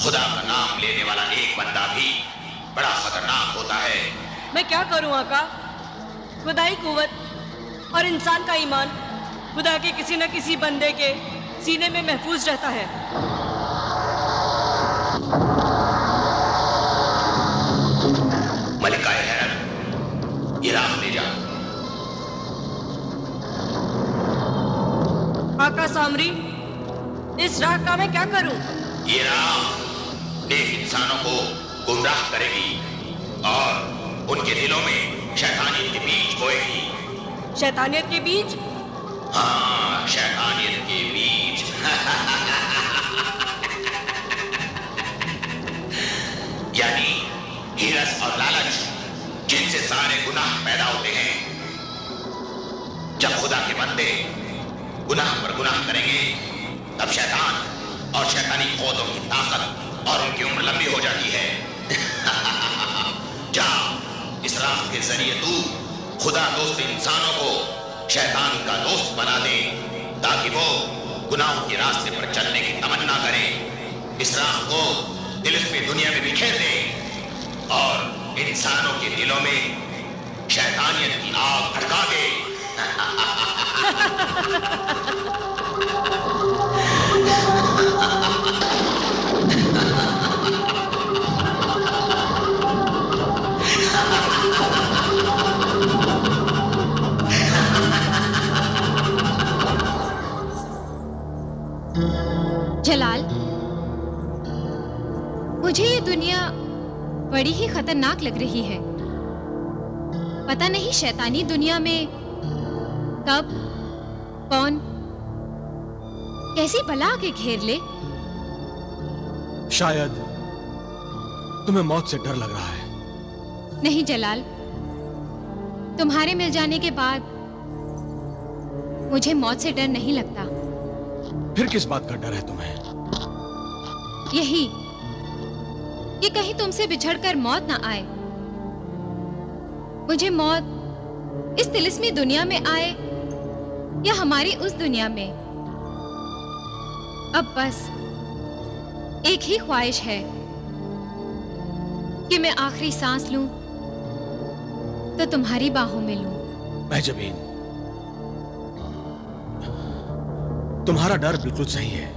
खुदा का नाम लेने वाला एक बंदा भी बड़ा खतरनाक होता है। मैं क्या करूं आका? खुदाई कुव्वत और इंसान का ईमान खुदा के किसी न किसी बंदे के सीने में महफूज रहता है। मलिका हैरत, ये राह ले जा। आका सामरी, इस राह का मैं क्या करूं? ये राह नेक इंसानों को गुमराह करेगी और उनके दिलों में शैतानियत के बीज बोएगी। शैतानियत के बीज? हाँ, शैतानियत के बीज। यानी हिरस और लालच, जिनसे सारे गुनाह पैदा होते हैं। जब खुदा के बंदे गुनाह पर गुनाह करेंगे, तब शैतान और शैतानी कौतों की ताकत और उनकी उम्र लंबी हो जाती है। जा, इस राह के जरिए तू खुदा दोस्त इंसानों को शैतान का दोस्त बना दे, ताकि वो गुनाहों के रास्ते पर चलने की तमन्ना करें। इस राह को दिलस्मी दुनिया में बिखेर दे और इंसानों के दिलों में शैतानियत की आग भड़का दे। जलाल, मुझे ये दुनिया बड़ी ही खतरनाक लग रही है। पता नहीं शैतानी दुनिया में कब कौन कैसी बला आके घेर ले। शायद तुम्हें मौत से डर लग रहा है। नहीं जलाल, तुम्हारे मिल जाने के बाद मुझे मौत से डर नहीं लगता। फिर किस बात का डर है तुम्हें? यही कि कहीं तुमसे बिछड़कर मौत ना आए। मुझे मौत इस तिलिस्मी दुनिया में आए या हमारी उस दुनिया में, अब बस एक ही ख्वाहिश है कि मैं आखिरी सांस लूं तो तुम्हारी बाहों में लूं। महजबीन, तुम्हारा डर बिल्कुल सही है।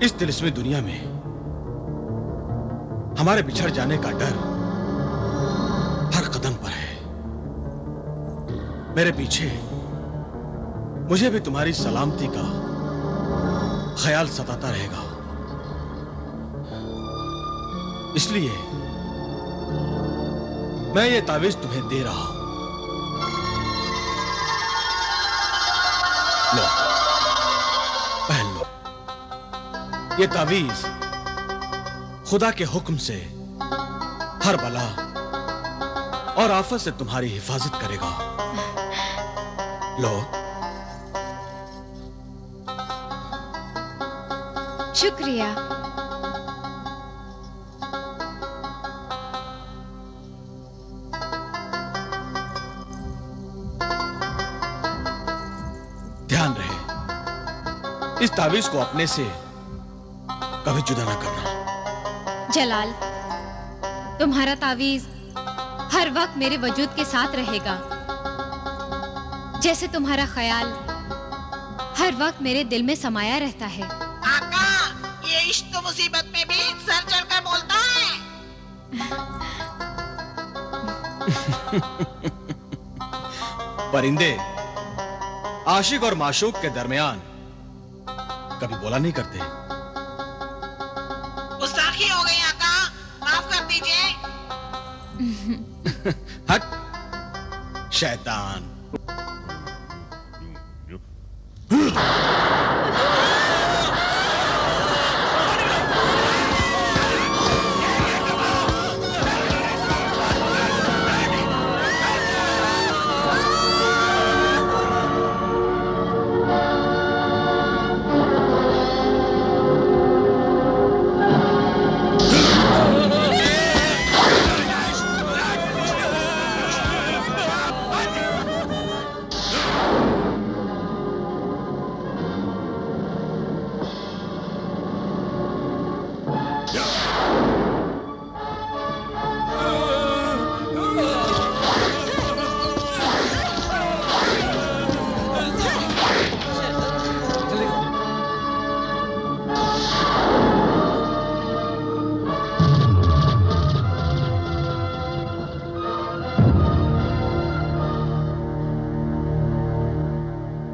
इस तिलिस्मी दुनिया में हमारे बिछड़ जाने का डर हर कदम पर है। मेरे पीछे मुझे भी तुम्हारी सलामती का ख्याल सताता रहेगा। इसलिए मैं ये तावीज तुम्हें दे रहा हूं। लो, पहन लो। ये तावीज खुदा के हुक्म से हर बला और आफत से तुम्हारी हिफाजत करेगा। लो। शुक्रिया। ध्यान रहे, इस तावीज को अपने से कभी जुदा ना करना। जलाल, तुम्हारा तावीज हर वक्त मेरे वजूद के साथ रहेगा, जैसे तुम्हारा ख्याल हर वक्त मेरे दिल में समाया रहता है। आका, ये इश्क तो मुसीबत में भी सर चढ़कर बोलता है। परिंदे आशिक और माशूक के दरमियान कभी बोला नहीं करते। गुस्ताखी हो गई आका, माफ कर दीजिए। हट शैतान।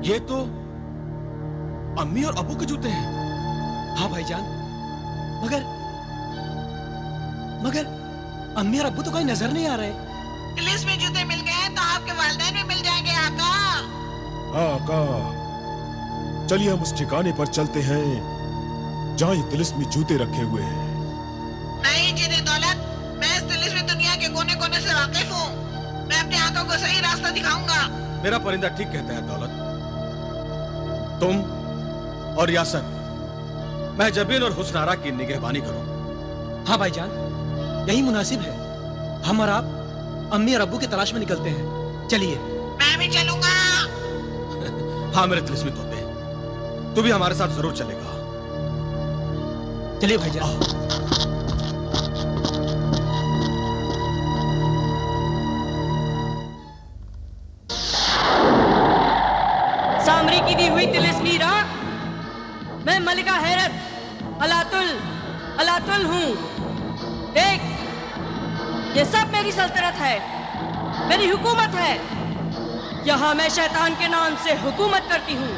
ये तो अम्मी और अबू के जूते हैं। हाँ भाईजान, मगर अम्मी और अब्बू तो कहीं नजर नहीं आ रहे। तिलिस्मी जूते मिल गए तो आपके वालिदैन भी मिल जाएंगे आका। आका, चलिए हम उस ठिकाने पर चलते हैं जहाँ ये तिलिस्मी जूते रखे हुए हैं। नहीं जिन्हें दौलत, मैं इस तिलिस्मी दुनिया के कोने कोने से वाकिफ हूँ। मैं अपनी आंखों को सही रास्ता दिखाऊंगा। मेरा परिंदा ठीक कहता है दौलत। तुम और यासर, मैं जबीन और हुस्नारा की निगहबानी करो। हाँ भाईजान, यही मुनासिब है। हम और आप अम्मी और अब्बू की तलाश में निकलते हैं। चलिए। मैं भी चलूंगा। हाँ मेरे तिलिस्मी तोते, तू भी हमारे साथ जरूर चलेगा। चलिए भाईजान। सामरी की दी हुई तिलिस्मी राह, मैं मलिका हैरत अलातुल हूँ। देख, ये सब मेरी सल्तनत है, मेरी हुकूमत है। यहाँ मैं शैतान के नाम से हुकूमत करती हूँ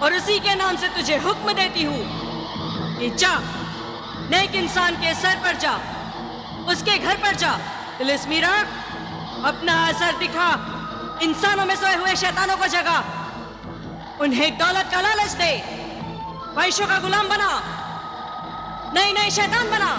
और उसी के नाम से तुझे हुक्म देती हूँ कि जा, नेक इंसान के सर पर जा, उसके घर पर जा। तिलिस्मी राह, अपना असर दिखा, इंसानों में सोए हुए शैतानों को जगा, उन्हें दौलत का लालच दे, ख्वाहिशों का गुलाम बना, नए नए शैतान बना।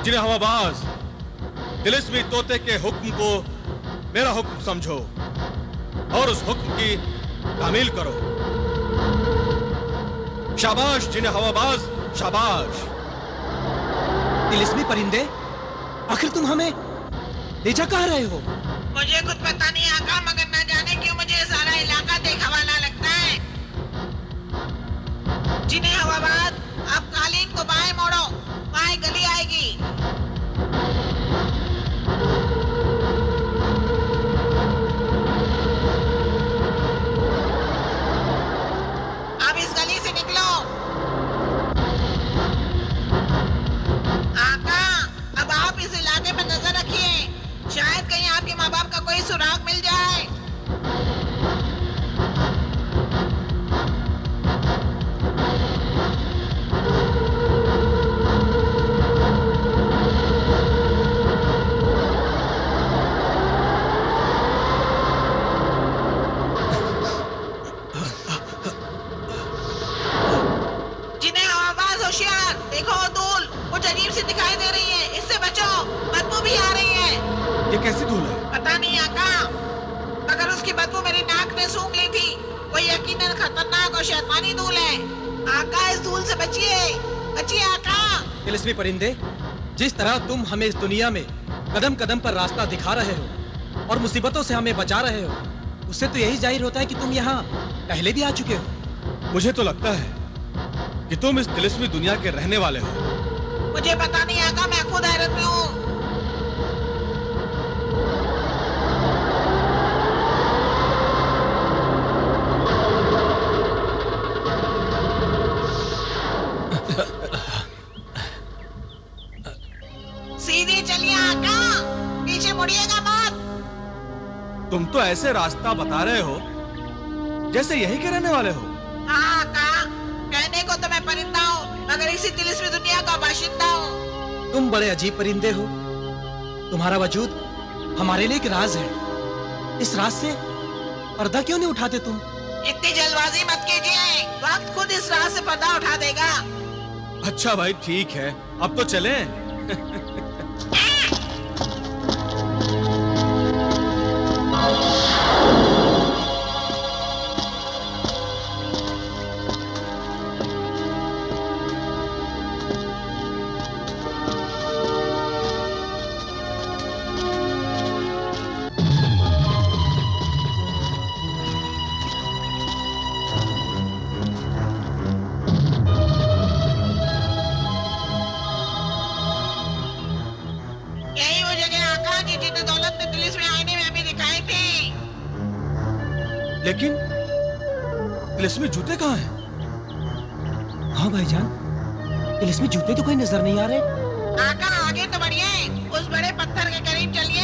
जिन्हें हवाबाज, तिलिस्मी तोते के हुक्म को मेरा हुक्म समझो और उस हुक्म की तामील करो। शाबाश जिन्हें हवाबाज, शाबाश। तिलिस्मी परिंदे, आखिर तुम हमें ले जा कहाँ रहे हो? मुझे कुछ पता नहीं आका, मगर न जाने क्यों मुझे सारा इलाका देखवाना लगता है। जिन्हें हवाबाज, अब कालीन को बाएं मोड़ो, बाएं गली आएगी। अब इस गली से निकलो। आका, अब आप इस इलाके में नजर रखिए, शायद कहीं आपके माँ बाप का कोई सुराग मिल जाए। जिन्हें हवाबाज होशियार, देखो धूल कुछ अजीब सी दिखाई दे रही है, इससे बचो, बदबू भी आ रही है। ये कैसी धूल है? पता नहीं आका, मगर उसकी बदबू मेरी नाक ने सूंघ ली थी। वो यकीनन खतरनाक और शैतानी धूल है। आका, इस धूल से बचिए, बचिए आका। तिलिस्मी परिंदे, जिस तरह तुम हमें इस दुनिया में कदम कदम पर रास्ता दिखा रहे हो और मुसीबतों से हमें बचा रहे हो, उससे तो यही जाहिर होता है कि तुम यहाँ पहले भी आ चुके हो। मुझे तो लगता है कि तुम इस तिलिस्मी दुनिया के रहने वाले हो। मुझे पता नहीं आका, मैं खुद हैरत में हूँ। सीधे चलिए आका, पीछे मुड़िएगा मत। तुम तो ऐसे रास्ता बता रहे हो जैसे यहीं के रहने वाले हो। हाँ आका, कहने को तो मैं परिंदा हूँ, मगर इसी तिलिस्मी दुनिया का बाशिंदा हूँ। तुम बड़े अजीब परिंदे हो। तुम्हारा वजूद हमारे लिए एक राज है। इस राज से पर्दा क्यों नहीं उठाते तुम? इतनी जल्दबाजी मत कीजिए, वक्त खुद इस राज से पर्दा उठा देगा। अच्छा भाई ठीक है, अब तो चलें। लेकिन तिलिस्मी जूते कहाँ हैं? हाँ भाईजान, तिलिस्मी जूते तो कोई नजर नहीं आ रहे। आका आगे तो बढ़िए, उस बड़े पत्थर के करीब चलिए।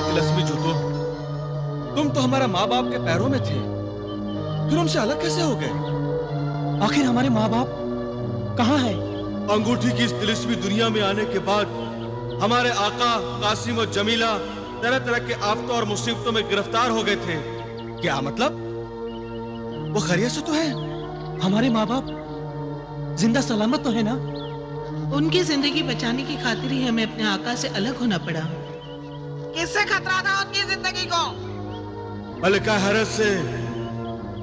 तिलिस्मी जूतों, तुम तो हमारे माँ बाप के पैरों में थे, फिर हमसे अलग कैसे हो गए? आखिर हमारे माँ बाप कहाँ हैं? अंगूठी की इस तिलिस्मी दुनिया में आने के बाद हमारे आका कासिम और जमीला तरह तरह के आफतों और मुसीबतों में गिरफ्तार हो गए थे। क्या मतलब? वो खैरियत से तो है? हमारे माँ बाप जिंदा सलामत तो है ना? उनकी जिंदगी बचाने की खातिर ही हमें अपने आका से अलग होना पड़ा। किससे खतरा था उनकी जिंदगी को? मलिका हैरत से।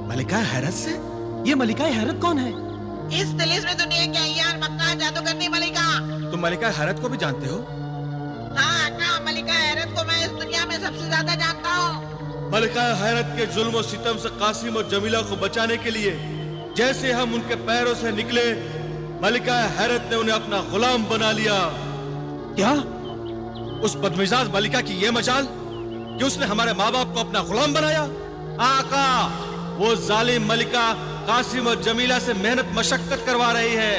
मलिका हैरत से? ये मलिका हैरत कौन है? इस तिलिस्मी दुनिया की अय्यार मक्कार जादू करनी मलिका। तुम मलिका हैरत को भी जानते हो? हाँ आका, मलिका हैरत को मैं इस दुनिया में सबसे ज्यादा जानता हूँ। मलिका हैरत के जुल्म और सितम से कासिम और जमीला को बचाने के लिए जैसे हम उनके पैरों से निकले, मलिका हैरत ने उन्हें अपना गुलाम बना लिया। क्या? उस बदमिजाज मलिका की ये मजाल कि उसने हमारे माँ बाप को अपना गुलाम बनाया। आका, वो जालिम मलिका कासिम और जमीला से मेहनत मशक्कत करवा रही है,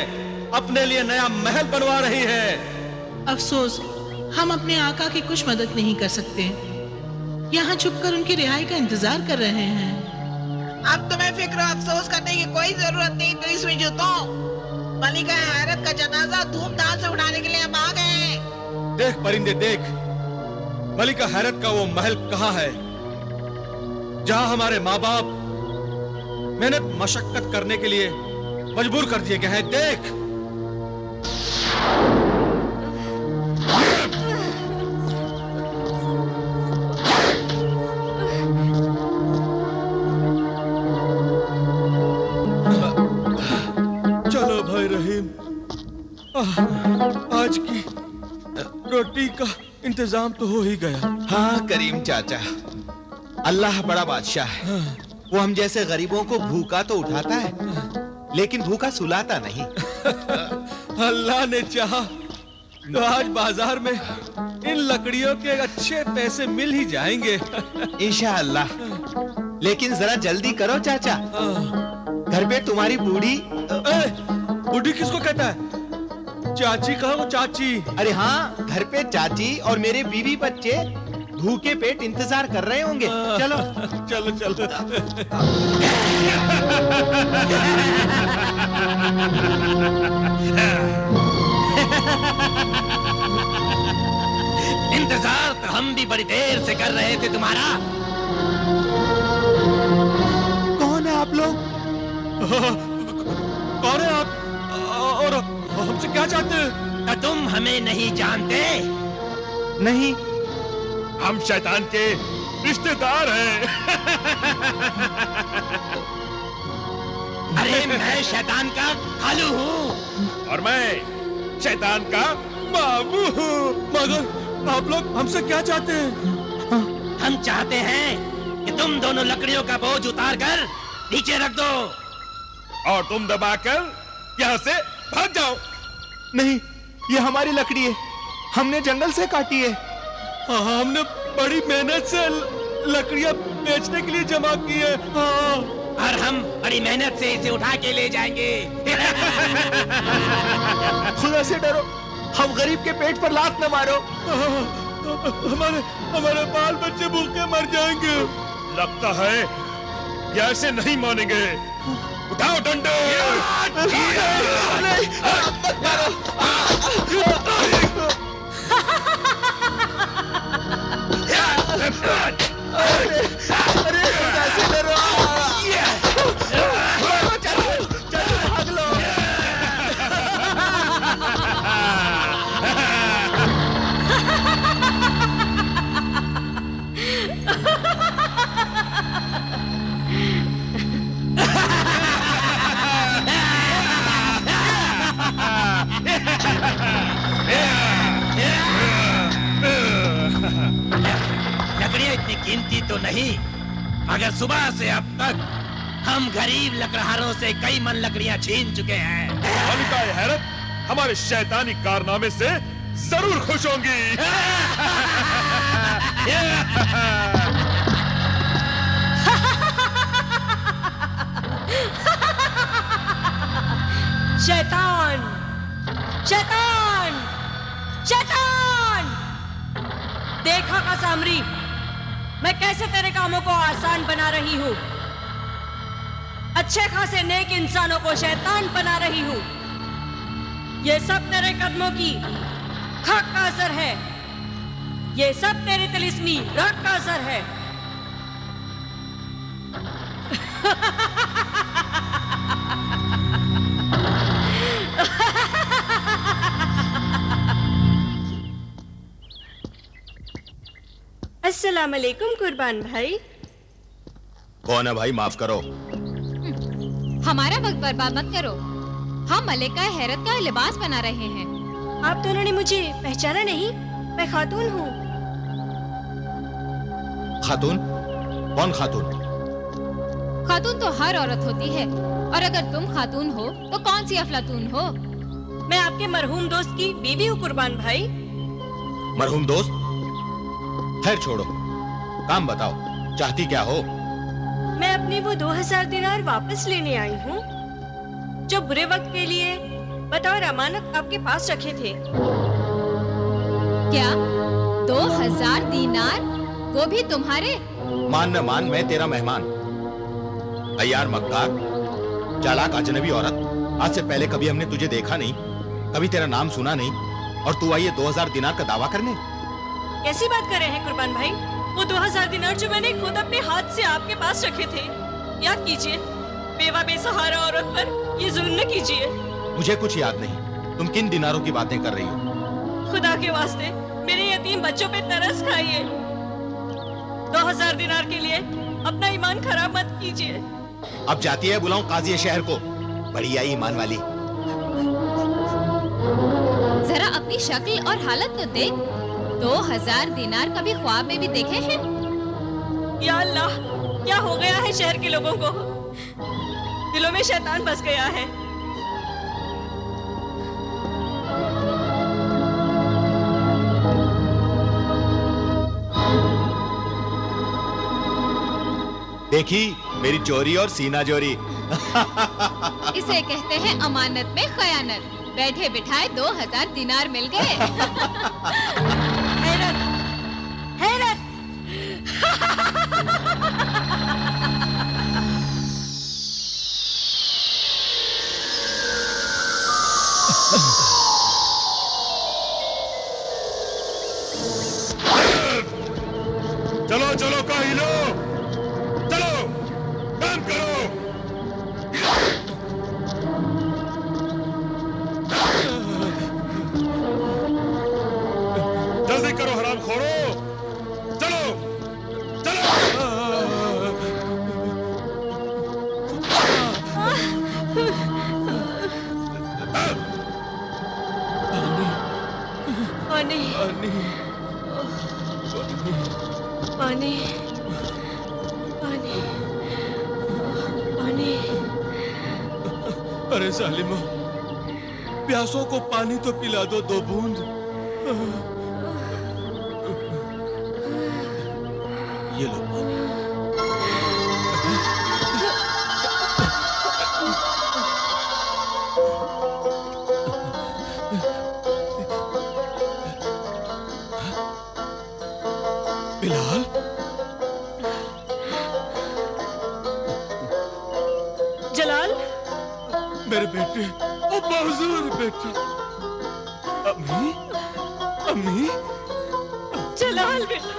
अपने लिए नया महल बनवा रही है। अफसोस, हम अपने आका की कुछ मदद नहीं कर सकते। यहाँ छुपकर उनकी रिहाई का इंतजार कर रहे हैं। अब तुम्हें फिक्र अफसोस करने की कोई जरूरत नहीं तिलिस्मी जूतों। मलिका हैरत का जनाजा धूमधाम से उठाने के लिए हम आ गए हैं। देख परिंदे देख, मलिका हैरत का वो महल कहाँ है जहाँ हमारे माँ बाप मेहनत मशक्कत करने के लिए मजबूर कर दिए गए हैं। देख। चलो भाई रहीम, आज की रोटी का इंतजाम तो हो ही गया। हाँ करीम चाचा, अल्लाह बड़ा बादशाह है। वो हम जैसे गरीबों को भूखा तो उठाता है, लेकिन भूखा सुलाता नहीं। अल्लाह ने चाहा तो आज बाजार में इन लकड़ियों के अच्छे पैसे मिल ही जाएंगे। इंशाअल्लाह। लेकिन जरा जल्दी करो चाचा, घर पे तुम्हारी बूढ़ी। बूढ़ी किसको कहता है? चाची कहो, वो चाची। अरे हाँ, घर पे चाची और मेरे बीवी बच्चे भूखे पेट इंतजार कर रहे होंगे। चलो चलो चलो। इंतजार तो हम भी बड़ी देर से कर रहे थे तुम्हारा। कौन है आप लोग? कौन है आप और हमसे क्या चाहते हैं? क्या तुम हमें नहीं जानते? नहीं, हम शैतान के रिश्तेदार हैं। अरे मैं शैतान का खालू हूँ। और मैं शैतान का मामू हूँ। मगर आप लोग हमसे क्या चाहते हैं? हम चाहते हैं कि तुम दोनों लकड़ियों का बोझ उतार कर नीचे रख दो और तुम दबाकर यहाँ से भाग जाओ। नहीं, ये हमारी लकड़ी है, हमने जंगल से काटी है। हमने बड़ी मेहनत से लकड़ियाँ बेचने के लिए जमा की है। हाँ। और हम बड़ी मेहनत से इसे उठा के ले जाएंगे। खुदा से डरो, हम गरीब के पेट पर लात न मारो। हमारे बाल बच्चे भूखे मर जाएंगे। लगता है ये ऐसे नहीं मानेंगे। उठाओ डंडे। अरे खुदा से डरो। चलो चलो भाग लो। नहीं, मगर सुबह से अब तक हम गरीब लकड़हारों से कई मन लकड़ियां छीन चुके हैं। बालिकाएं हैरत हमारे शैतानी कारनामे से जरूर खुश होंगी। शैतान, शैतान, शैतान! देखा का सामरी, मैं कैसे तेरे कामों को आसान बना रही हूँ। अच्छे खासे नेक इंसानों को शैतान बना रही हूँ। ये सब तेरे कदमों की खाक का असर है। ये सब तेरी तिलिस्मी राख का असर है। अस्सलाम वालेकुम कुर्बान भाई। कौन है भाई? माफ करो। हमारा वक्त बर्बाद मत करो। हम मलिका हैरत का लिबास बना रहे हैं। आप दोनों ने मुझे पहचाना नहीं? मैं खातून हूँ। खातून? कौन खातून? खातून तो हर औरत होती है, और अगर तुम खातून हो तो कौन सी अफलातून हो? मैं आपके मरहूम दोस्त की बीवी हूँ कुर्बान भाई। मरहूम दोस्त? खैर छोड़ो, काम बताओ, चाहती क्या हो? मैं अपने वो 2000 दिनार वापस लेने आई हूँ जो बुरे वक्त के लिए बतौर अमानत आपके पास रखे थे। क्या 2000 दीनार? वो भी तुम्हारे? मान न मान, मैं तेरा मेहमान। अय्यार मक्कार, चालाक अजनबी औरत, आज से पहले कभी हमने तुझे देखा नहीं, कभी तेरा नाम सुना नहीं, और तू आई 2000 दिनार का दावा करने? कैसी बात कर रहे हैं कुर्बान भाई? वो 2000 दिनार जो मैंने खुद अपने हाथ से आपके पास रखे थे, याद कीजिए। बेवा बेसहारा औरत पर ये जुल्म न कीजिए। मुझे कुछ याद नहीं। तुम किन दिनारों की बातें कर रही हो? खुदा के वास्ते मेरे यतीम बच्चों पे तरस खाइए। 2000 दिनार के लिए अपना ईमान खराब मत कीजिए। अब जाती है, बुलाऊं काजी शहर को? बड़ी आई ईमान वाली। जरा अपनी शक्ल और हालत तो देख। 2000 दिनार कभी ख्वाब में भी देखे हैं? या अल्लाह, क्या हो गया है शहर के लोगों को? दिलों में शैतान बस गया है। देखी मेरी चोरी और सीना जोरी। इसे कहते हैं अमानत में खयानत। बैठे बिठाए 2000 दिनार मिल गए। हैरत, हैरत। चलो चलो काहिलो, चलो काम करो। जल्दी करो हरामखोरो, चलो चलो। पानी, पानी, पानी, पानी। अरे जालिमो, प्यासों को पानी तो पिला दो, 2 बूंद। ये लो पानी। बिलाल, जलाल, मेरे बेटे, ओ बहुजूर बेटे। अम्मी, अम्मी, जलाल बेटा।